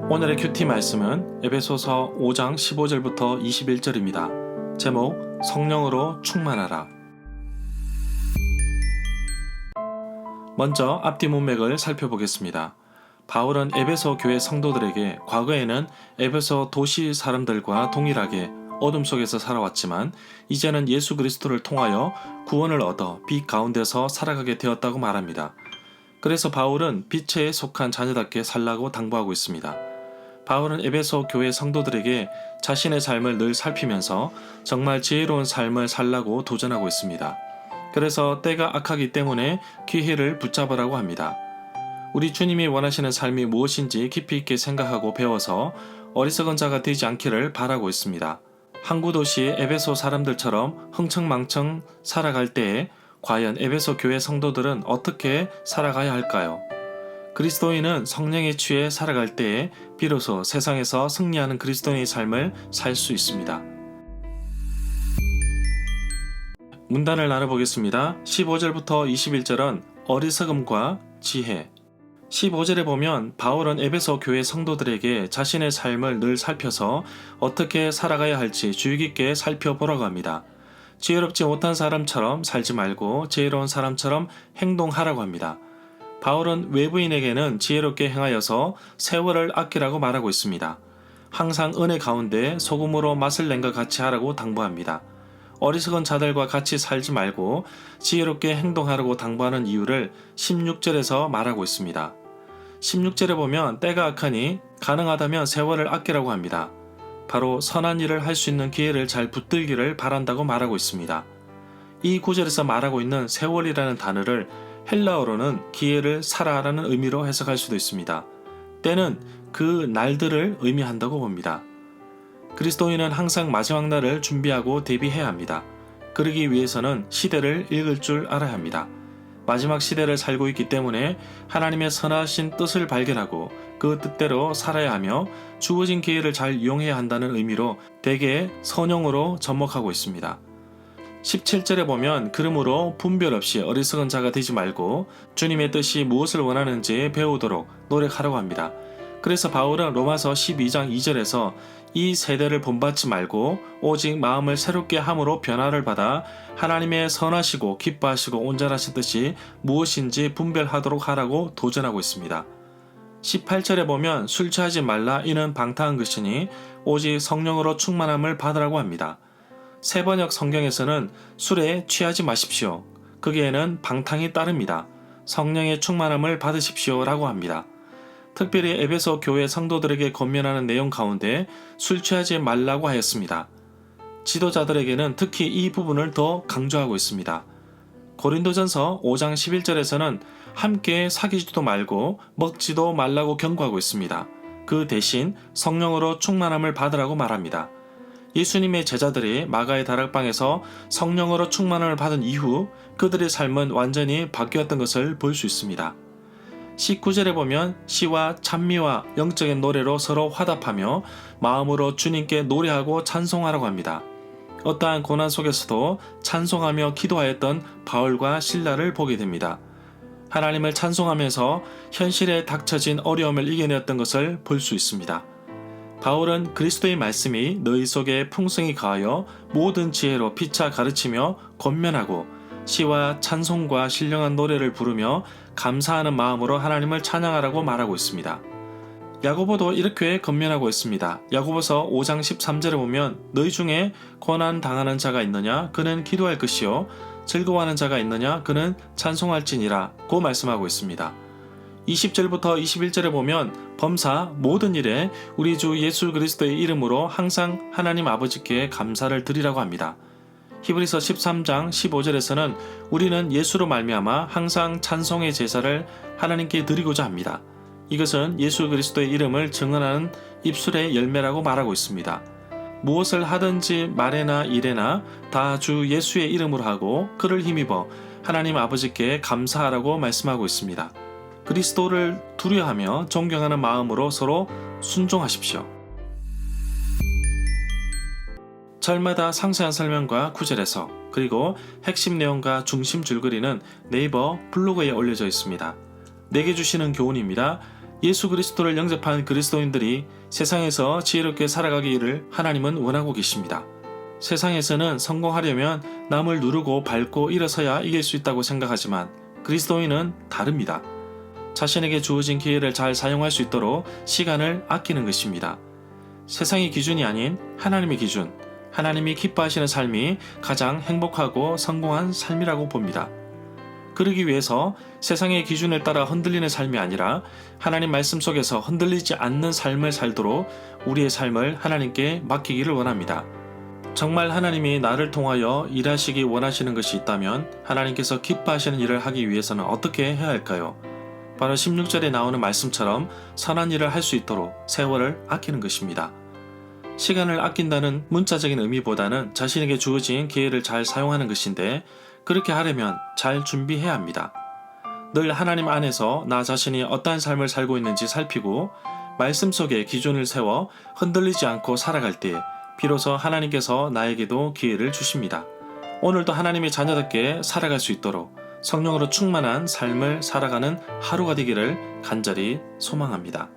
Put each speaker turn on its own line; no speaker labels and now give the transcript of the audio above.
오늘의 큐티 말씀은 에베소서 5장 15절부터 21절입니다. 제목 성령으로 충만하라. 먼저 앞뒤 문맥을 살펴보겠습니다. 바울은 에베소 교회 성도들에게 과거에는 에베소 도시 사람들과 동일하게 어둠 속에서 살아왔지만 이제는 예수 그리스도를 통하여 구원을 얻어 빛 가운데서 살아가게 되었다고 말합니다. 그래서 바울은 빛에 속한 자녀답게 살라고 당부하고 있습니다. 바울은 에베소 교회 성도들에게 자신의 삶을 늘 살피면서 정말 지혜로운 삶을 살라고 도전하고 있습니다. 그래서 때가 악하기 때문에 기회를 붙잡으라고 합니다. 우리 주님이 원하시는 삶이 무엇인지 깊이 있게 생각하고 배워서 어리석은 자가 되지 않기를 바라고 있습니다. 항구 도시의 에베소 사람들처럼 흥청망청 살아갈 때에 과연 에베소 교회 성도들은 어떻게 살아가야 할까요? 그리스도인은 성령에 취해 살아갈 때에 비로소 세상에서 승리하는 그리스도인의 삶을 살 수 있습니다. 문단을 나눠보겠습니다. 15절부터 21절은 어리석음과 지혜. 15절에 보면 바울은 에베소 교회 성도들에게 자신의 삶을 늘 살펴서 어떻게 살아가야 할지 주의 깊게 살펴보라고 합니다. 지혜롭지 못한 사람처럼 살지 말고 지혜로운 사람처럼 행동하라고 합니다. 바울은 외부인에게는 지혜롭게 행하여서 세월을 아끼라고 말하고 있습니다. 항상 은혜 가운데 소금으로 맛을 낸 것 같이 하라고 당부합니다. 어리석은 자들과 같이 살지 말고 지혜롭게 행동하라고 당부하는 이유를 16절에서 말하고 있습니다. 16절에 보면 때가 악하니 가능하다면 세월을 아끼라고 합니다. 바로 선한 일을 할 수 있는 기회를 잘 붙들기를 바란다고 말하고 있습니다. 이 구절에서 말하고 있는 세월이라는 단어를 헬라어로는 기회를 살아라는 의미로 해석할 수도 있습니다. 때는 그 날들을 의미한다고 봅니다. 그리스도인은 항상 마지막 날을 준비하고 대비해야 합니다. 그러기 위해서는 시대를 읽을 줄 알아야 합니다. 마지막 시대를 살고 있기 때문에 하나님의 선하신 뜻을 발견하고 그 뜻대로 살아야 하며 주어진 기회를 잘 이용해야 한다는 의미로 대개 선용으로 접목하고 있습니다. 17절에 보면 그러므로 분별 없이 어리석은 자가 되지 말고 주님의 뜻이 무엇을 원하는지 배우도록 노력하라고 합니다. 그래서 바울은 로마서 12장 2절에서 이 세대를 본받지 말고 오직 마음을 새롭게 함으로 변화를 받아 하나님의 선하시고 기뻐하시고 온전하신 뜻이 무엇인지 분별하도록 하라고 도전하고 있습니다. 18절에 보면 술 취하지 말라 이는 방탕한 것이니 오직 성령으로 충만함을 받으라고 합니다. 세번역 성경에서는 술에 취하지 마십시오. 거기에는 방탕이 따릅니다. 성령의 충만함을 받으십시오 라고 합니다. 특별히 에베소 교회 성도들에게 권면하는 내용 가운데 술 취하지 말라고 하였습니다. 지도자들에게는 특히 이 부분을 더 강조하고 있습니다. 고린도전서 5장 11절에서는 함께 사귀지도 말고 먹지도 말라고 경고하고 있습니다. 그 대신 성령으로 충만함을 받으라고 말합니다. 예수님의 제자들이 마가의 다락방에서 성령으로 충만함을 받은 이후 그들의 삶은 완전히 바뀌었던 것을 볼 수 있습니다. 19절에 보면 시와 찬미와 영적인 노래로 서로 화답하며 마음으로 주님께 노래하고 찬송하라고 합니다. 어떠한 고난 속에서도 찬송하며 기도하였던 바울과 실라를 보게 됩니다. 하나님을 찬송하면서 현실에 닥쳐진 어려움을 이겨내었던 것을 볼 수 있습니다. 바울은 그리스도의 말씀이 너희 속에 풍성히 가하여 모든 지혜로 피차 가르치며 권면하고 시와 찬송과 신령한 노래를 부르며 감사하는 마음으로 하나님을 찬양하라고 말하고 있습니다. 야고보도 이렇게 권면하고 있습니다. 야고보서 5장 13절에 보면 너희 중에 고난 당하는 자가 있느냐 그는 기도할 것이요 즐거워하는 자가 있느냐 그는 찬송할지니라 고 말씀하고 있습니다. 20절부터 21절에 보면 범사 모든 일에 우리 주 예수 그리스도의 이름으로 항상 하나님 아버지께 감사를 드리라고 합니다. 히브리서 13장 15절에서는 우리는 예수로 말미암아 항상 찬송의 제사를 하나님께 드리고자 합니다. 이것은 예수 그리스도의 이름을 증언하는 입술의 열매라고 말하고 있습니다. 무엇을 하든지 말에나 일에나 다 주 예수의 이름으로 하고 그를 힘입어 하나님 아버지께 감사하라고 말씀하고 있습니다. 그리스도를 두려워하며 존경하는 마음으로 서로 순종하십시오. 절마다 상세한 설명과 구절에서 그리고 핵심 내용과 중심 줄거리는 네이버 블로그에 올려져 있습니다. 내게 주시는 교훈입니다. 예수 그리스도를 영접한 그리스도인들이 세상에서 지혜롭게 살아가기를 하나님은 원하고 계십니다. 세상에서는 성공하려면 남을 누르고 밟고 일어서야 이길 수 있다고 생각하지만 그리스도인은 다릅니다. 자신에게 주어진 기회를 잘 사용할 수 있도록 시간을 아끼는 것입니다. 세상의 기준이 아닌 하나님의 기준, 하나님이 기뻐하시는 삶이 가장 행복하고 성공한 삶이라고 봅니다. 그러기 위해서 세상의 기준에 따라 흔들리는 삶이 아니라 하나님 말씀 속에서 흔들리지 않는 삶을 살도록 우리의 삶을 하나님께 맡기기를 원합니다. 정말 하나님이 나를 통하여 일하시기 원하시는 것이 있다면 하나님께서 기뻐하시는 일을 하기 위해서는 어떻게 해야 할까요? 바로 16절에 나오는 말씀처럼 선한 일을 할 수 있도록 세월을 아끼는 것입니다. 시간을 아낀다는 문자적인 의미보다는 자신에게 주어진 기회를 잘 사용하는 것인데 그렇게 하려면 잘 준비해야 합니다. 늘 하나님 안에서 나 자신이 어떠한 삶을 살고 있는지 살피고 말씀 속에 기준을 세워 흔들리지 않고 살아갈 때 비로소 하나님께서 나에게도 기회를 주십니다. 오늘도 하나님의 자녀답게 살아갈 수 있도록 성령으로 충만한 삶을 살아가는 하루가 되기를 간절히 소망합니다.